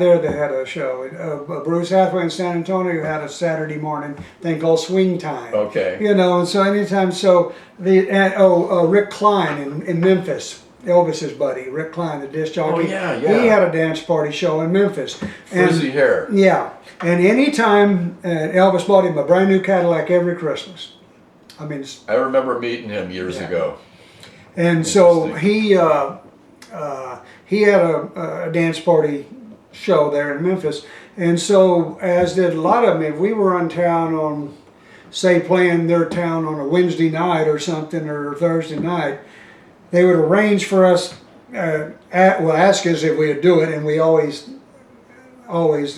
There they had a show. Bruce Hathaway in San Antonio had a Saturday morning thing called Swing Time. Okay. You know, and so anytime, so Rick Klein in Memphis, Elvis's buddy, Rick Klein, the disc jockey. Oh yeah, yeah. He had a dance party show in Memphis. Frizzy hair. Yeah, and anytime Elvis bought him a brand new Cadillac every Christmas. I mean, I remember meeting him years ago. And so he had a dance party show there in Memphis, and so as did a lot of them. If we were in town on, say, playing their town on a Wednesday night or something, or Thursday night, they would arrange for us, ask us if we would do it, and we always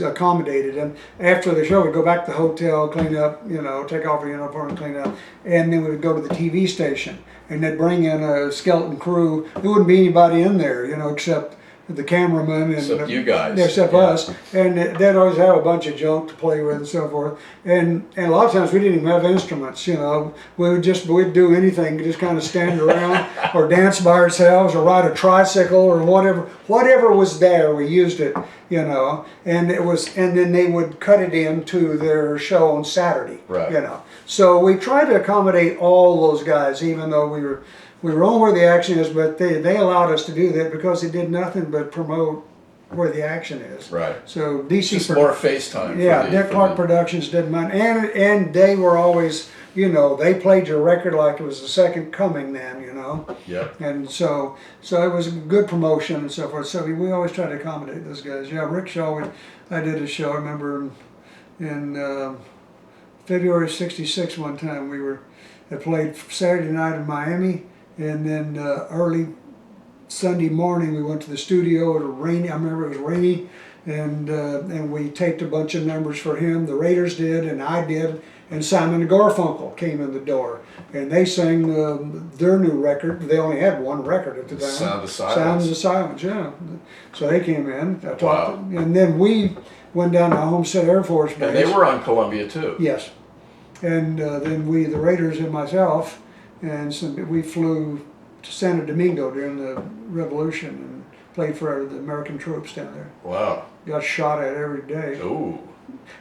accommodated them. After the show, we'd go back to the hotel, clean up, you know, take off our uniform and clean up, and then we would go to the TV station, and they'd bring in a skeleton crew. There wouldn't be anybody in there, you know, except the cameraman and except you guys, except us, and they'd always have a bunch of junk to play with and so forth. And a lot of times we didn't even have instruments. You know, we'd do anything, just kind of stand around or dance by ourselves or ride a tricycle or whatever was there. We used it, you know, and then they would cut it into their show on Saturday. Right. You know, so we tried to accommodate all those guys, even though we were on where the action is, but they allowed us to do that because it did nothing but promote where the action is. Right. So DC just more FaceTime. Yeah, Dick Clark Productions didn't mind, and they were always, you know, they played your record like it was the second coming then, you know. Yep. And so it was good promotion and so forth. So we always tried to accommodate those guys. Yeah, Rick Shaw, I did a show. I remember in February '66 one time I played Saturday night in Miami. And then early Sunday morning, we went to the studio. It was rainy. I remember it was rainy, and we taped a bunch of numbers for him. The Raiders did, and I did, and Simon and Garfunkel came in the door, and they sang their new record. They only had one record at the time. Sound of Silence. Sound of Silence, yeah. So they came in. I talked, Wow. and then we went down to Homestead Air Force Base. And they were on Columbia too. Yes, and then the Raiders and myself. And so we flew to Santo Domingo during the Revolution and played for the American troops down there. Wow. Got shot at every day. Ooh.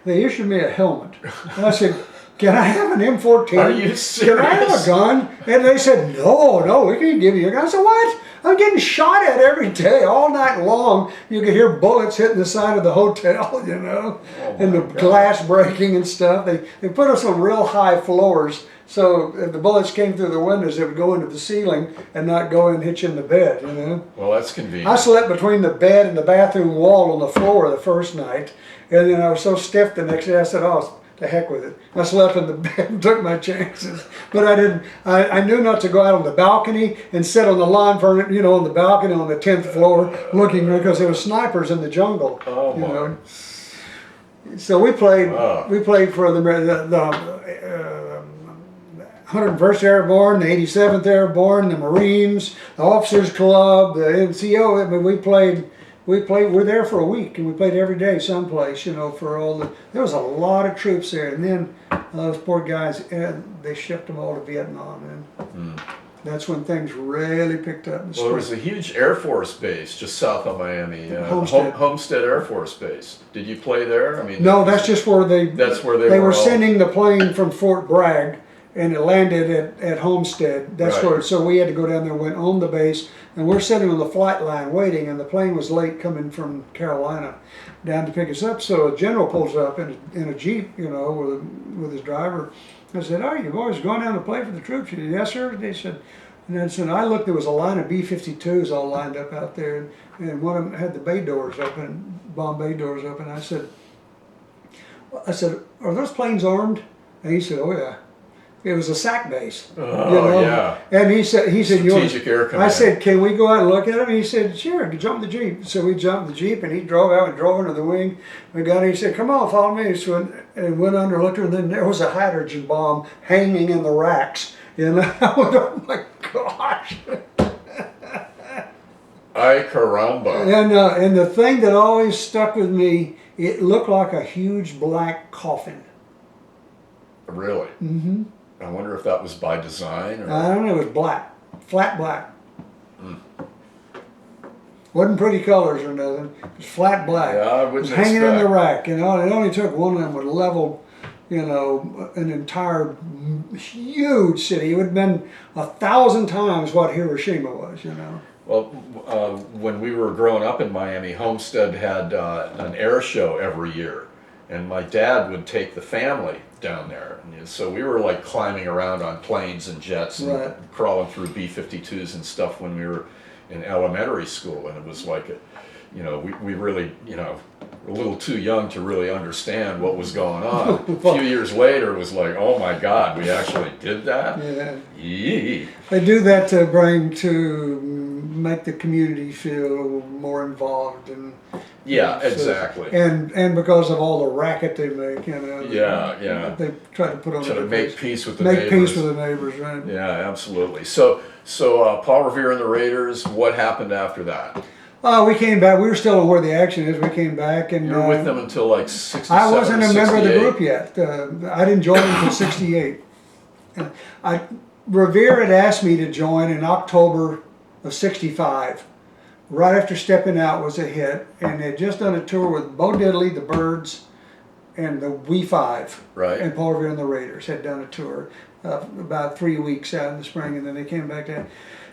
They issued me a helmet. And I said, can I have an M14? Are you serious? Can I have a gun? And they said, no, we can't give you a gun. I said, what? I'm getting shot at every day, all night long. You could hear bullets hitting the side of the hotel, you know, and the glass breaking and stuff. They put us on real high floors. So if the bullets came through the windows, they would go into the ceiling and not go in and hit you in the bed, you know. Well, that's convenient. I slept between the bed and the bathroom wall on the floor the first night, and then I was so stiff the next day, I said, oh, the heck with it. I slept in the bed and took my chances. But I didn't, I knew not to go out on the balcony and sit on the lawn for, you know, on the balcony on the 10th floor looking, because there were snipers in the jungle. Oh, you my. know. So we played, Wow. we played for the 101st Airborne, the 87th Airborne, the Marines, the Officers Club, the NCO. I mean, we were there for a week, and we played every day someplace, you know, for there was a lot of troops there. And then those poor guys, they shipped them all to Vietnam, and that's when things really picked up. Well, there was a huge Air Force base just south of Miami, Homestead. Homestead Air Force Base. Did you play there? I mean, no, that's just where they were sending the plane from Fort Bragg, and it landed at Homestead. That's Right. where, so we had to go down there, went on the base, and we're sitting on the flight line waiting, and the plane was late coming from Carolina down to pick us up. So a general pulls up in a Jeep, you know, with his driver. I said, "Are you boys going down to play for the troops?" He said, "Yes, sir." They said, and then so I looked. There was a line of B-52s all lined up out there, and one of them had the bay doors open, bomb bay doors open. I said, "Are those planes armed?" And he said, "Oh yeah." It was a SAC base. Oh, you know? yeah. And he said, Strategic Air Command. I said, "Can we go out and look at him?" And he said, "Sure, jump the Jeep." So we jumped the Jeep, and he drove out and drove into the wing. We got in, he said, "Come on, follow me." So and went under, looked, and then there was a hydrogen bomb hanging in the racks. You know, I went, oh my gosh. Ay caramba. And the thing that always stuck with me, it looked like a huge black coffin. Really? Mm-hmm. I wonder if that was by design or. I don't know, it was black, flat black. Wasn't pretty colors or nothing. It was flat black. Yeah, I It was wouldn't hanging in the expect. rack. You know, it only took one of them would level, you know, an entire huge city. It would have been 1,000 times what Hiroshima was. You know. Well, when we were growing up in Miami, Homestead had an air show every year, and my dad would take the family down there. And so we were like climbing around on planes and jets and Right. crawling through B-52s and stuff when we were in elementary school, and it was like, you know, we really, you know, a little too young to really understand what was going on. A few years later, it was like, oh my God, we actually did that? Yeah. Yee. They do that to make the community feel more involved and Yeah, so- exactly. and because of all the racket they make, you know. Yeah. They try to put on Trying a to make peace with the make neighbors. peace with the neighbors, right? Yeah, absolutely. So Paul Revere and the Raiders, what happened after that? We came back. We were still where the action is. We came back and You were with them until like 67 I wasn't or a member of the 68. group yet. I didn't join until '68. Revere had asked me to join in October of '65. Right after Stepping Out was a hit, and they'd just done a tour with Bo Diddley, the Byrds, and the We Five. Right. And Paul Revere and the Raiders had done a tour about 3 weeks out in the spring, and then they came back to,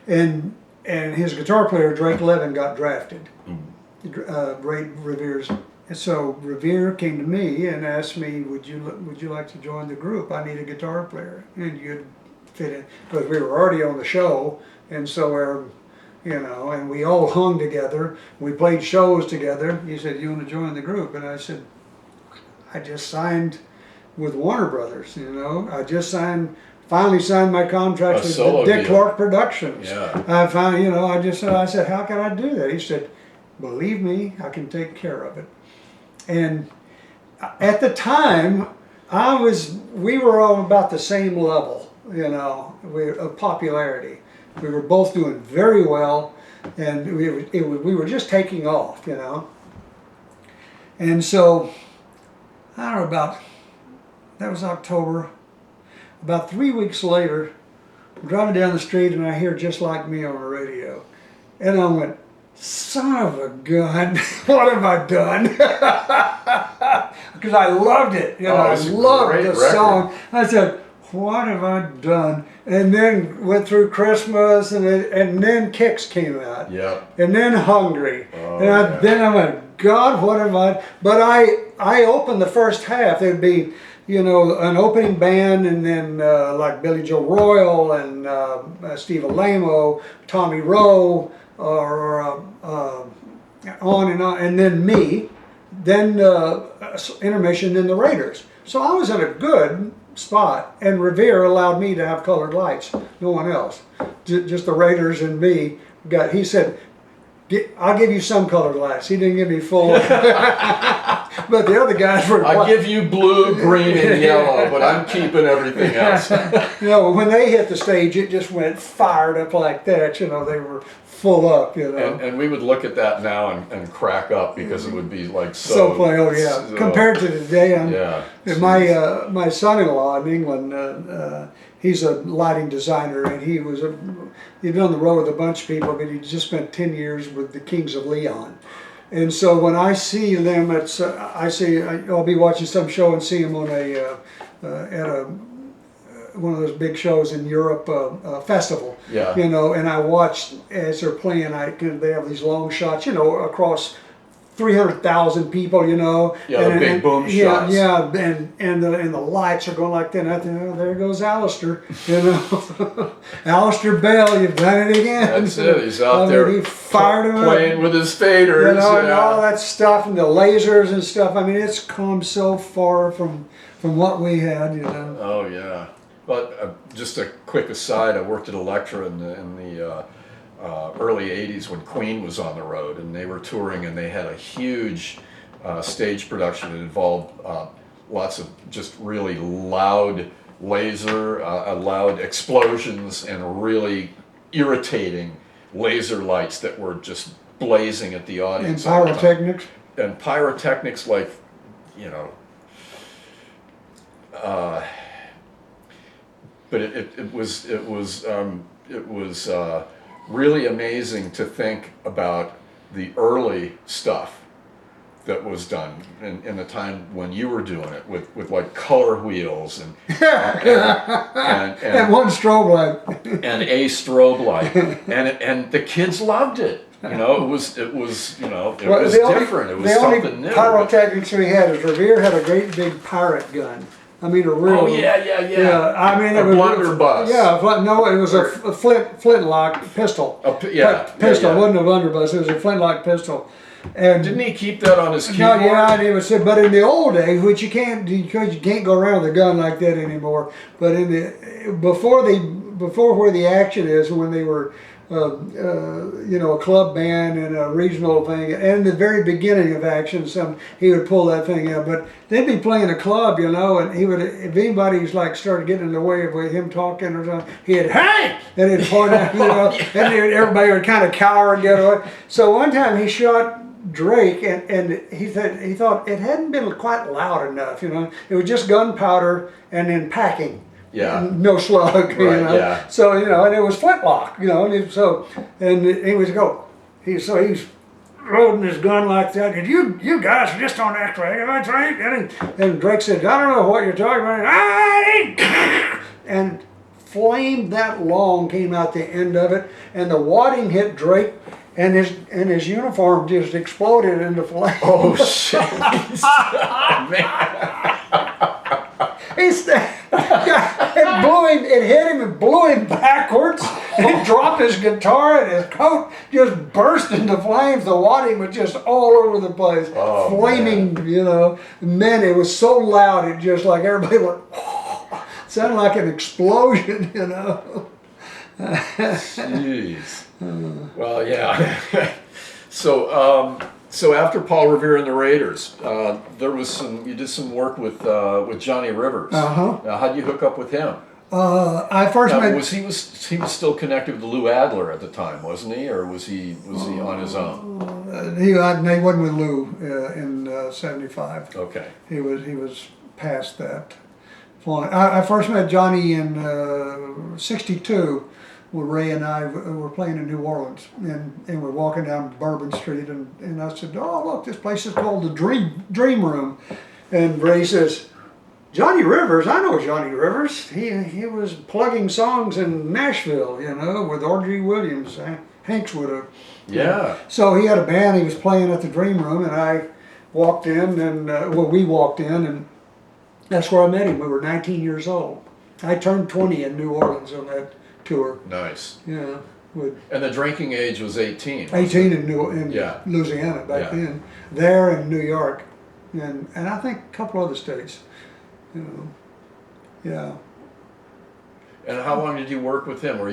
and his guitar player Drake Levin got drafted. Ray Revere's. And so Revere came to me and asked me, would you like to join the group? I need a guitar player, and you'd fit in, because we were already on the show, and so you know, and we all hung together. We played shows together. He said, you want to join the group? And I said, I just signed with Warner Brothers, you know. I just finally signed my contract A with solo Dick deal. Clark Productions. Yeah. I found, you know, I said, how can I do that? He said, believe me, I can take care of it. And at the time, we were all about the same level, you know, of popularity. We were both doing very well, and we were just taking off, you know. And so, I don't know, that was October. About 3 weeks later, I'm driving down the street and I hear Just Like Me on the radio. And I went, son of a gun, what have I done? Because I loved it, you know, I it's a loved great the record. song. I said, what have I done? And then went through Christmas, and then Kicks came out. Yep. And then Hungry. Oh, And then I went, God, what have I? But I opened the first half. There'd be, you know, an opening band, and then like Billy Joe Royal and Steve Alamo, Tommy Rowe, or on, and then me, then intermission, then the Raiders. So I was in a good spot, and Revere allowed me to have colored lights. No one else, just the Raiders and me. He said, I'll give you some colored lights. He didn't give me full. But the other guys were. I give you blue, green, and yellow, but I'm keeping everything else. You know, when they hit the stage, it just went fired up like that. You know, they were full up. You know. And we would look at that now and crack up, because it would be like So play, oh yeah. so- Compared to today, Yeah. my son-in-law in England, he's a lighting designer, and he'd been on the road with a bunch of people, but he'd just spent 10 years with the Kings of Leon. And so when I see them, I'll be watching some show and see them on one of those big shows in Europe, festival. Yeah. You know, and I watch as they're playing. They have these long shots, you know, across 300,000 people, you know. Yeah, the big boom shots. Yeah, and the lights are going like that. And I think, oh, there goes Alistair, you know. Alistair Bell, you've done it again. That's it. He's out there he fired him up. playing with his faders. You know, and yeah. all that stuff, and the lasers and stuff. I mean, it's come so far from what we had, you know. Oh yeah. But just a quick aside, I worked at Elektra in the early 80s when Queen was on the road, and they were touring, and they had a huge stage production that involved lots of just really loud loud explosions, and really irritating laser lights that were just blazing at the And audience. all the time. pyrotechnics. And pyrotechnics, like, you know, but it was really amazing to think about the early stuff that was done in the time when you were doing it with like color wheels and and one strobe light and a strobe light, and the kids loved it. You know, it was different. It was something new. The only pyrotechnics we had is Revere had a great big pirate gun. I mean, a real. Oh yeah. I mean, a blunderbuss. Yeah, no, it was a flintlock pistol. Pistol. It wasn't a blunderbuss. It was a flintlock pistol. And didn't he keep that on his keyboard? No, yeah, and it was. But in the old days, which you can't go around with a gun like that anymore. But in the before where the action is, when they were. A club band and a regional thing, and the very beginning of action, he would pull that thing out. But they'd be playing a club, and he would, if anybody's like started getting in the way of him talking or something, he'd hey, and he'd point out, and everybody would kind of cower and get away. So one time he shot Drake, and he thought it hadn't been quite loud enough, It was just gunpowder and then packing. Yeah. No slug, right, Yeah. So, and it was flintlock, and he was he's loading his gun like that. And you guys just don't act right, that's right. And Drake said, I don't know what you're talking about. And flame that long came out the end of it, and the wadding hit Drake, and his uniform just exploded into flame. Oh shit! Man. It hit him and blew him backwards. He dropped his guitar and his coat just burst into flames. The wadding was just all over the place, flaming, man. Man, it was so loud, it just like everybody went, sounded like an explosion, Jeez. Well, yeah. So after Paul Revere and the Raiders, you did some work with Johnny Rivers. How'd you hook up with him? I first met. He was still connected with Lou Adler at the time, wasn't he, or was he on his own? He wasn't with Lou in '75. Okay. He was past that point. I first met Johnny in '62. When Ray and I were playing in New Orleans, and we're walking down Bourbon Street, and I said, "Oh, look, this place is called the Dream Room," and Ray says, "Johnny Rivers, I know Johnny Rivers. He was plugging songs in Nashville, with Audrey Williams. Hanks would have." Yeah. So he had a band. He was playing at the Dream Room, and I walked in, and we walked in, and that's where I met him. We were 19 years old. I turned 20 in New Orleans on that tour. Nice. Yeah. And the drinking age was 18. 18 in Louisiana back then. There in New York, and I think a couple other states. Yeah. And how long did you work with him? Were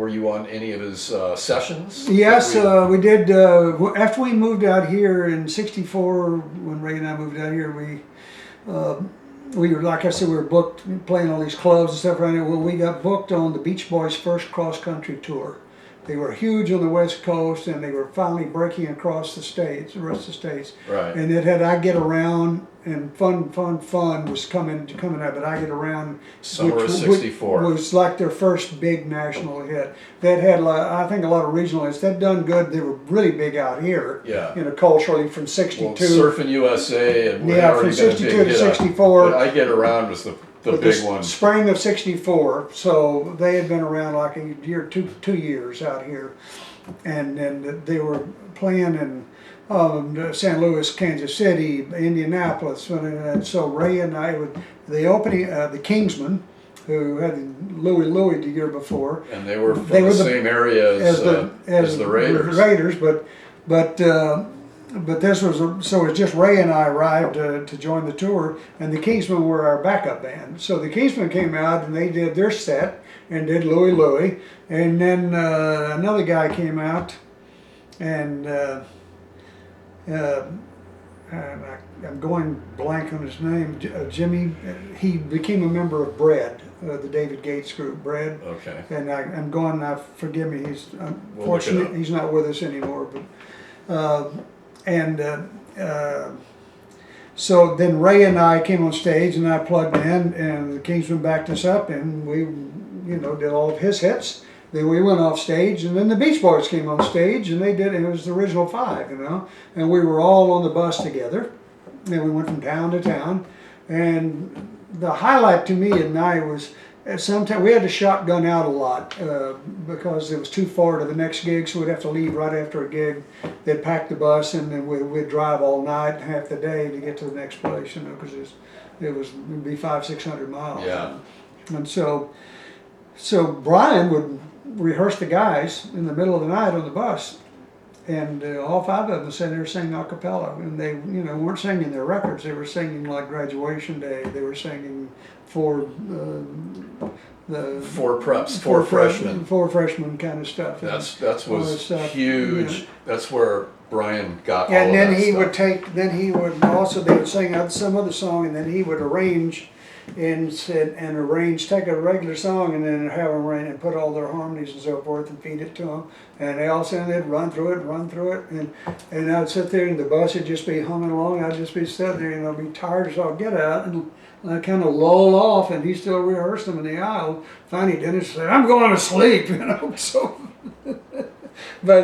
you on any of his sessions? Yes, we did. After we moved out here in '64, when Ray and I moved out here, we were, like I said, we were booked playing all these clubs and stuff around here. Well, we got booked on the Beach Boys' first cross-country tour. They were huge on the West Coast, and they were finally breaking across the states, the rest of the states. Right. And it had I Get Around and Fun was coming out, but I Get Around, summer of '64, was like their first big national hit. That had, I think, a lot of regional hits. That done good. They were really big out here. Yeah. Culturally from '62. Well, Surfing USA and from '62 to '64. But I Get Around was the big one. Spring of '64. So they had been around like a year, 2 years out here, and they were playing in St. Louis, Kansas City, Indianapolis, and so Ray and I the opening, the Kingsmen, who had Louie the year before, and they were from the same area as the Raiders. But this was so it was just Ray and I arrived to join the tour, and the Kingsmen were our backup band. So the Kingsmen came out and they did their set and did Louie, and then another guy came out, and I'm going blank on his name. Jimmy. He became a member of Bread, the David Gates group, Bread. Okay. And I'm going. Forgive me. He's unfortunate. He's not with us anymore. But so then Ray and I came on stage, and I plugged in, and the Kingsmen backed us up, and we, did all of his hits, then we went off stage, and then the Beach Boys came on stage, and they did. And it was the original five, you know, and we were all on the bus together, and we went from town to town, and the highlight to me at night was sometimes we had to shotgun out a lot because it was too far to the next gig, so we'd have to leave right after a gig. They'd pack the bus, and then we'd drive all night, half the day to get to the next place, you know, because it'd be 500-600 miles. Yeah. And so Brian would rehearse the guys in the middle of the night on the bus, and all five of them sitting there singing a cappella, and they, you know, weren't singing their records. They were singing like Graduation Day. They were singing for the four freshmen kind of stuff. That was huge. You know. That's where Brian got all And of then that he stuff. would take. Then he would also, they would sing out some other song, and then he would arrange take a regular song and then have them arrange and put all their harmonies and so forth and feed it to them, and they all sang. They'd run through it, and I'd sit there in the bus. It'd just be humming along. I'd just be sitting there, you know, be tired, so I'd get out and I'd kind of lull off, and he still rehearsed them in the aisle. Finally, Dennis said, "I'm going to sleep," you know. So, but